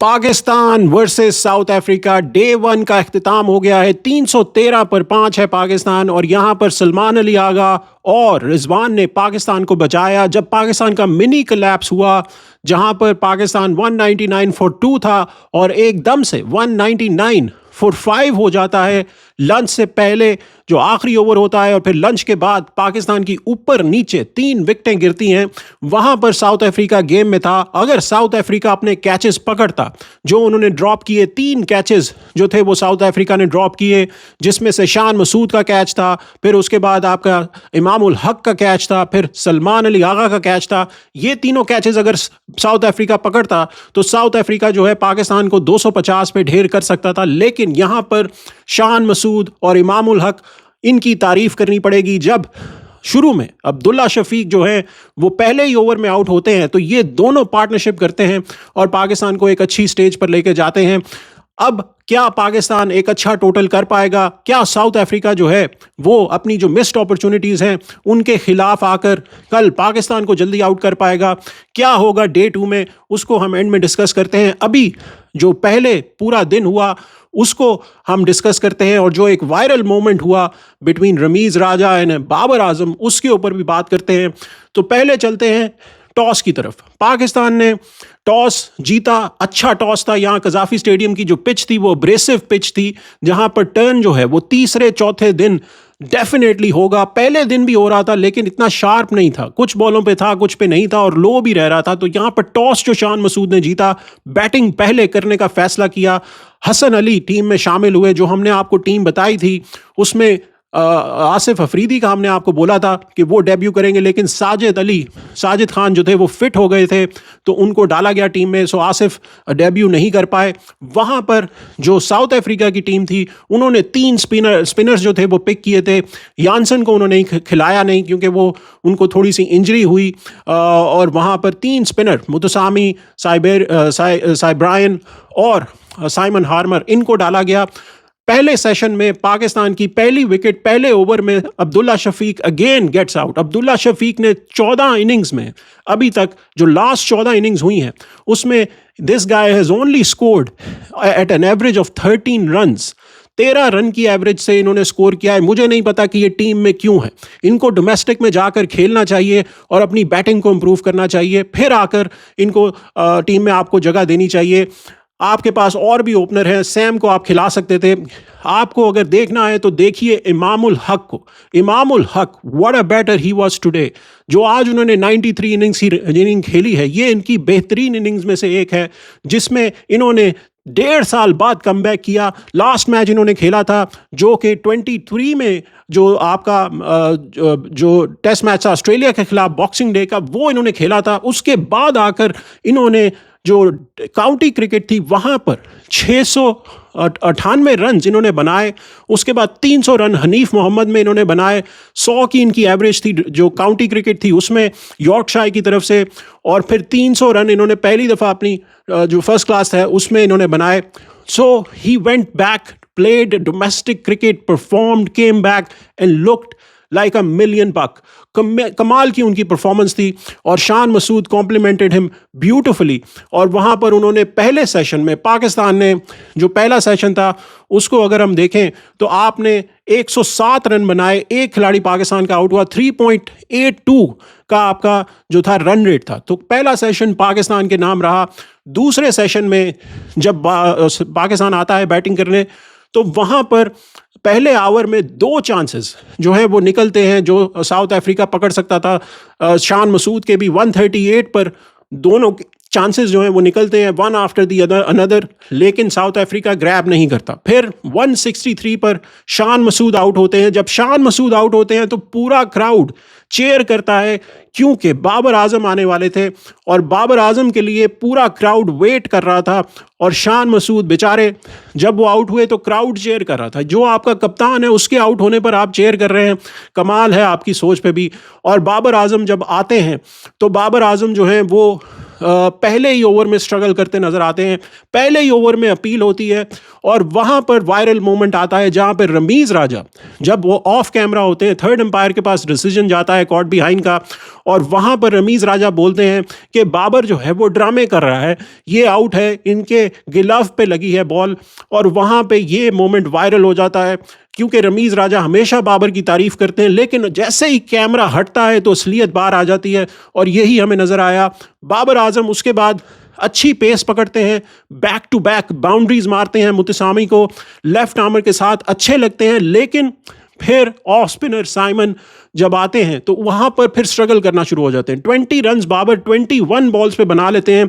Pakistan versus south Africa day 1 का इख्तिताम हो गया है। 313 पर 5 है पाकिस्तान और यहाँ पर सलमान अली आगा और रिजवान ने पाकिस्तान को बचाया जब पाकिस्तान का मिनी कोलैप्स हुआ, जहाँ पर पाकिस्तान 199 फॉर 2 था और एकदम से 199 फॉर 5 हो जाता है लंच से पहले, जो आखिरी ओवर होता है। और फिर लंच के बाद पाकिस्तान की ऊपर नीचे 3 विकेटें गिरती हैं। वहां पर साउथ अफ्रीका गेम में था। अगर साउथ अफ्रीका अपने कैचेस पकड़ता, जो उन्होंने ड्रॉप किए, 3 कैचेस जो थे वो साउथ अफ्रीका ने ड्रॉप किए, जिसमें से शान मसूद का कैच था, फिर उसके बाद आपका इमाम उल हक का कैच था, फिर सलमान अली आगा का कैच था। ये तीनों कैचेस अगर साउथ अफ्रीका पकड़ता तो साउथ अफ्रीका जो है पाकिस्तान को 250 पे ढेर कर सकता था। लेकिन यहां पर शान मसूद और इमाम उल हक, इनकी तारीफ करनी पड़ेगी। जब शुरू में अब्दुल्ला शफीक जो है वो पहले ही ओवर में आउट होते हैं तो ये दोनों पार्टनरशिप करते हैं और पाकिस्तान को एक अच्छी स्टेज पर लेकर जाते हैं। अब क्या पाकिस्तान एक अच्छा टोटल कर पाएगा? क्या साउथ अफ्रीका जो है वो अपनी जो मिस्ड अपॉर्चुनिटीज़ हैं उनके खिलाफ आकर कल पाकिस्तान को जल्दी आउट कर पाएगा? क्या होगा डे 2 में, उसको हम एंड में डिस्कस करते हैं। अभी जो पहले पूरा दिन हुआ उसको हम डिस्कस करते हैं और जो एक वायरल मोमेंट हुआ बिटवीन रमीज़ राजा एंड बाबर आजम, उसके ऊपर भी बात करते हैं। तो पहले चलते हैं टॉस की तरफ। पाकिस्तान ने टॉस जीता, अच्छा टॉस था। यहाँ कजाफी स्टेडियम की जो पिच थी वो अब्रेसिव पिच थी, जहाँ पर टर्न जो है वो तीसरे चौथे दिन डेफिनेटली होगा। पहले दिन भी हो रहा था लेकिन इतना शार्प नहीं था, कुछ बॉलों पे था, कुछ पे नहीं था और लो भी रह रहा था। तो यहाँ पर टॉस जो शान मसूद ने जीता, बैटिंग पहले करने का फैसला किया। हसन अली टीम में शामिल हुए। जो हमने आपको टीम बताई थी उसमें आसिफ अफरीदी का हमने आपको बोला था कि वो डेब्यू करेंगे, लेकिन साजिद खान जो थे वो फिट हो गए थे तो उनको डाला गया टीम में। सो आसिफ डेब्यू नहीं कर पाए। वहाँ पर जो साउथ अफ्रीका की टीम थी उन्होंने 3 स्पिनर्स जो थे वो पिक किए थे। यानसन को उन्होंने खिलाया नहीं क्योंकि वो उनको थोड़ी सी इंजरी हुई और वहाँ पर 3 स्पिनर मुतसामी, साइब्रायन और साइमन हार्मर, इनको डाला गया। पहले सेशन में पाकिस्तान की पहली विकेट पहले ओवर में Abdullah Shafique again gets out. Abdullah Shafique ने 14 इनिंग्स में, अभी तक जो लास्ट 14 इनिंग्स हुई हैं उसमें this guy has only scored at an average of 13 runs. 13 run की एवरेज से इन्होंने स्कोर किया है। मुझे नहीं पता कि ये टीम में क्यों है। इनको डोमेस्टिक में जाकर खेलना चाहिए और अपनी बैटिंग को इम्प्रूव करना चाहिए, फिर आकर इनको टीम में आपको जगह देनी चाहिए। आपके पास और भी ओपनर हैं, सैम को आप खिला सकते थे। आपको अगर देखना है तो देखिए इमामुल हक को। Imamul Haq, what a batter he was today. जो आज उन्होंने 93 इनिंग खेली है, ये इनकी बेहतरीन इनिंग्स में से एक है, जिसमें इन्होंने 1.5 साल बाद कमबैक किया। लास्ट मैच इन्होंने खेला था जो कि 23 में जो आपका जो टेस्ट मैच था ऑस्ट्रेलिया के खिलाफ बॉक्सिंग डे का, वो इन्होंने खेला था। उसके बाद आकर इन्होंने जो काउंटी क्रिकेट थी वहाँ पर 698 रन इन्होंने बनाए। उसके बाद 300 रन हनीफ मोहम्मद में इन्होंने बनाए। 100 की इनकी एवरेज थी जो काउंटी क्रिकेट थी उसमें यॉर्कशायर की तरफ से, और फिर 300 रन इन्होंने पहली दफ़ा अपनी जो फर्स्ट क्लास है उसमें इन्होंने बनाए। So he went back, played domestic cricket, performed, came back and looked like a million buck. कमाल की उनकी परफॉर्मेंस थी और Shan Masood complimented him beautifully. और वहाँ पर उन्होंने पहले सेशन में, पाकिस्तान ने जो पहला सेशन था उसको अगर हम देखें तो आपने 107 रन बनाए। एक खिलाड़ी पाकिस्तान का आउट हुआ। 3.82 का आपका जो था रन रेट था। तो पहला सेशन पाकिस्तान के नाम रहा। दूसरे सेशन में जब पाकिस्तान आता है बैटिंग करने तो वहाँ पर पहले ओवर में 2 चांसेस जो है वो निकलते हैं जो साउथ अफ्रीका पकड़ सकता था। शान मसूद के भी 138 पर दोनों चांसेस जो हैं वो निकलते हैं, वन आफ्टर दी अनदर, लेकिन साउथ अफ्रीका ग्रैब नहीं करता। फिर 163 पर शान मसूद आउट होते हैं। जब शान मसूद आउट होते हैं तो पूरा क्राउड चेयर करता है क्योंकि बाबर आजम आने वाले थे और बाबर आजम के लिए पूरा क्राउड वेट कर रहा था। और शान मसूद बेचारे जब वो आउट हुए तो क्राउड चेयर कर रहा था। जो आपका कप्तान है उसके आउट होने पर आप चेयर कर रहे हैं, कमाल है आपकी सोच पे भी। और बाबर आजम जब आते हैं तो बाबर आजम जो हैं वो पहले ही ओवर में स्ट्रगल करते नजर आते हैं। पहले ही ओवर में अपील होती है और वहां पर वायरल मोमेंट आता है जहां पर रमीज राजा, जब वो ऑफ कैमरा होते हैं, थर्ड एम्पायर के पास डिसीजन जाता है कॉट बिहाइंड का, और वहां पर रमीज राजा बोलते हैं कि बाबर जो है वो ड्रामे कर रहा है, ये आउट है, इनके गिलाफ पे लगी है बॉल। और वहां पे ये मोमेंट वायरल हो जाता है क्योंकि रमीज राजा हमेशा बाबर की तारीफ करते हैं, लेकिन जैसे ही कैमरा हटता है तो असलियत बाहर आ जाती है और यही हमें नजर आया। बाबर आजम उसके बाद अच्छी पेस पकड़ते हैं, बैक टू बैक बाउंड्रीज मारते हैं, मुतसामी को लेफ्ट आर्मर के साथ अच्छे लगते हैं, लेकिन फिर ऑफ स्पिनर साइमन जब आते हैं तो वहां पर फिर स्ट्रगल करना शुरू हो जाते हैं। 20 रन्स बाबर 21 बॉल्स पे बना लेते हैं।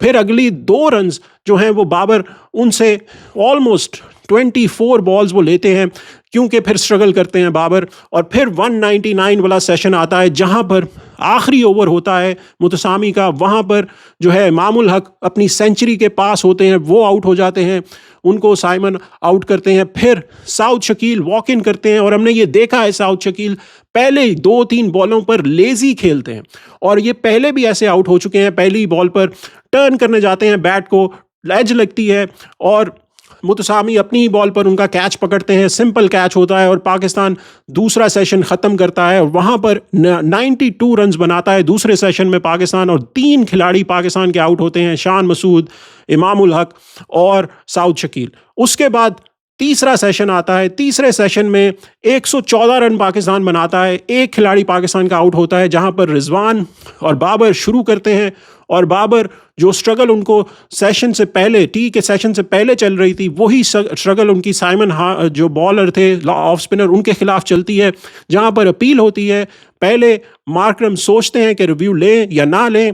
फिर अगली 2 रन्स जो हैं वो बाबर उनसे ऑलमोस्ट 24 बॉल्स वो लेते हैं क्योंकि फिर स्ट्रगल करते हैं बाबर। और फिर 199 वाला सेशन आता है जहां पर आखिरी ओवर होता है मुतसामी का, वहां पर जो है इमामुल हक अपनी सेंचुरी के पास होते हैं, वो आउट हो जाते हैं, उनको साइमन आउट करते हैं। फिर साउथ शकील वॉक इन करते हैं और हमने ये देखा है साउथ शकील पहले 2-3 बॉलों पर लेजी खेलते हैं और ये पहले भी ऐसे आउट हो चुके हैं। पहली बॉल पर टर्न करने जाते हैं, बैट को एज लगती है और मुतसामी अपनी ही बॉल पर उनका कैच पकड़ते हैं, सिंपल कैच होता है और पाकिस्तान दूसरा सेशन ख़त्म करता है। और वहाँ पर 92 रन्स बनाता है दूसरे सेशन में पाकिस्तान, और 3 खिलाड़ी पाकिस्तान के आउट होते हैं, शान मसूद, इमामुल हक और साउथ शकील। उसके बाद तीसरा सेशन आता है। तीसरे सेशन में 114 रन पाकिस्तान बनाता है, एक खिलाड़ी पाकिस्तान का आउट होता है जहां पर रिजवान और बाबर शुरू करते हैं। और बाबर जो स्ट्रगल उनको सेशन से पहले, टी के सेशन से पहले चल रही थी, वही स्ट्रगल उनकी साइमन जो बॉलर थे ऑफ स्पिनर उनके खिलाफ चलती है, जहां पर अपील होती है। पहले मार्करम सोचते हैं कि रिव्यू लें या ना लें,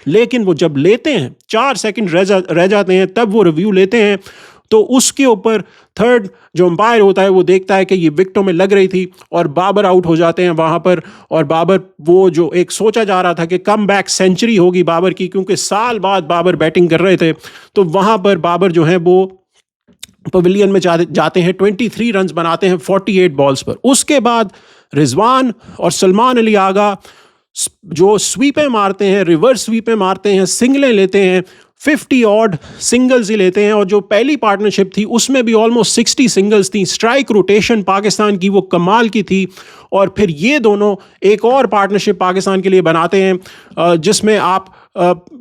लेकिन वो जब लेते हैं 4 सेकंड रह जाते हैं तब वो रिव्यू लेते हैं। तो उसके ऊपर थर्ड जो अंपायर होता है वो देखता है कि ये विकेटों में लग रही थी और बाबर आउट हो जाते हैं वहाँ पर। और बाबर, वो जो एक सोचा जा रहा था कि कम बैक सेंचुरी होगी बाबर की, क्योंकि साल बाद बाबर बैटिंग कर रहे थे, तो वहाँ पर बाबर जो है वो पवेलियन में जाते हैं, 23 रन्स बनाते हैं 48 बॉल्स पर। उसके बाद रिजवान और सलमान अली आगा जो स्वीपें मारते हैं, रिवर्स स्वीपें मारते हैं, सिंगलें लेते हैं, 50 ऑड सिंगल्स ही लेते हैं। और जो पहली पार्टनरशिप थी उसमें भी ऑलमोस्ट 60 सिंगल्स थी। स्ट्राइक रोटेशन पाकिस्तान की वो कमाल की थी। और फिर ये दोनों एक और पार्टनरशिप पाकिस्तान के लिए बनाते हैं जिसमें आप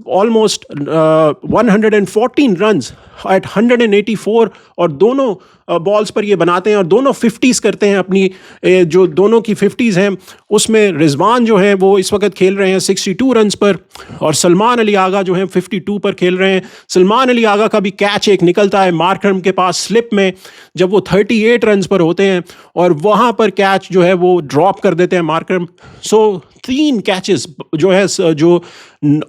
ऑलमोस्ट 114 रन्स एट 184 और दोनों बॉल्स पर ये बनाते हैं और दोनों 50s करते हैं अपनी। जो दोनों की 50s हैं उसमें रिजवान जो हैं वो इस वक्त खेल रहे हैं 62 रन्स पर और सलमान अली आगा जो हैं 52 पर खेल रहे हैं। सलमान अली आगा का भी कैच एक निकलता है मार्करम के पास स्लिप में जब वो 38 रन्स पर होते हैं और वहाँ पर कैच जो है वो ड्रॉप कर देते हैं मार्करम। सो 3 कैचेस जो है, जो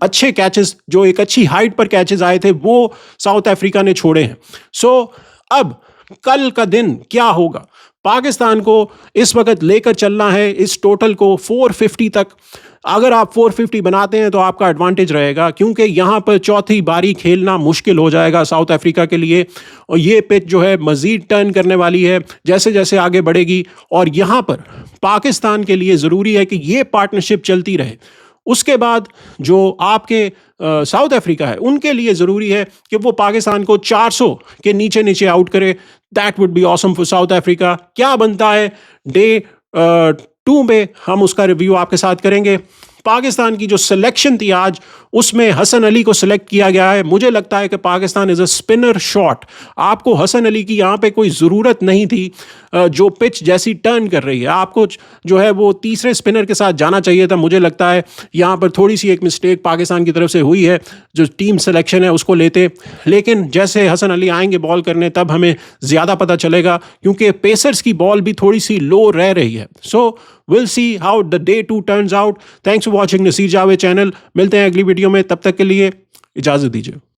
अच्छे कैचेस, जो एक अच्छी हाइट पर कैचेस आए थे, वो साउथ अफ्रीका ने छोड़े हैं। सो अब कल का दिन क्या होगा? पाकिस्तान को इस वक्त लेकर चलना है इस टोटल को 450 तक। अगर आप 450 बनाते हैं तो आपका एडवांटेज रहेगा, क्योंकि यहाँ पर चौथी बारी खेलना मुश्किल हो जाएगा साउथ अफ्रीका के लिए। और ये पिच जो है मज़ीद टर्न करने वाली है जैसे जैसे आगे बढ़ेगी। और यहाँ पर पाकिस्तान के लिए ज़रूरी है कि ये पार्टनरशिप चलती रहे। उसके बाद जो आपके साउथ अफ्रीका है उनके लिए ज़रूरी है कि वो पाकिस्तान को 400 के नीचे नीचे आउट करे। That would be awesome for south Africa. क्या बनता है डे 2 में हम उसका रिव्यू आपके साथ करेंगे। पाकिस्तान की जो सिलेक्शन थी आज, उसमें हसन अली को सिलेक्ट किया गया है। मुझे लगता है कि Pakistan is a spinner shot. आपको हसन अली की यहाँ पे कोई ज़रूरत नहीं थी। जो पिच जैसी टर्न कर रही है, आपको जो है वो तीसरे स्पिनर के साथ जाना चाहिए था। मुझे लगता है यहाँ पर थोड़ी सी एक मिस्टेक पाकिस्तान की तरफ से हुई है, जो टीम सिलेक्शन है उसको लेते। लेकिन जैसे हसन अली आएंगे बॉल करने तब हमें ज़्यादा पता चलेगा, क्योंकि पेसर्स की बॉल भी थोड़ी सी लो रह रही है। सो we'll see how the day 2 turns out. Thanks for watching Naseer Javed channel. मिलते हैं अगली वीडियो में, तब तक के लिए इजाज़त दीजिए।